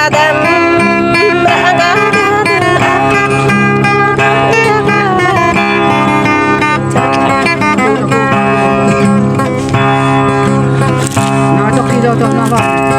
Hãy subscribe cho kênh Ghiền Mì Gõ để không bỏ lỡ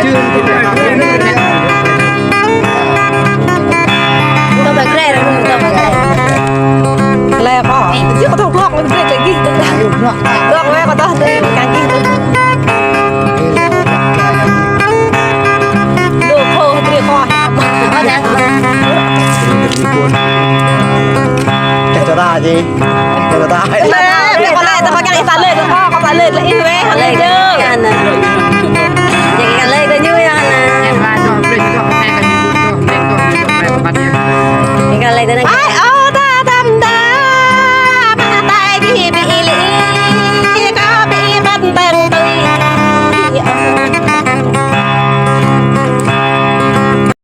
ตัวแบบแกล้งตัวแบบแกล้งแล้วก็ที่เขาต้องลอกมันเป็นการกินตัวลอกแม่ก็ต้องเป็นการกินตัวดูโคตรดีคอเอาจังจะได้จีจะได้แม่เดี๋ยวก็ไล่แต่เขาแกล้งตาเลยตัวพ่อเขาตาเลยแล้วอีเว้ยเขาเลยเด้อ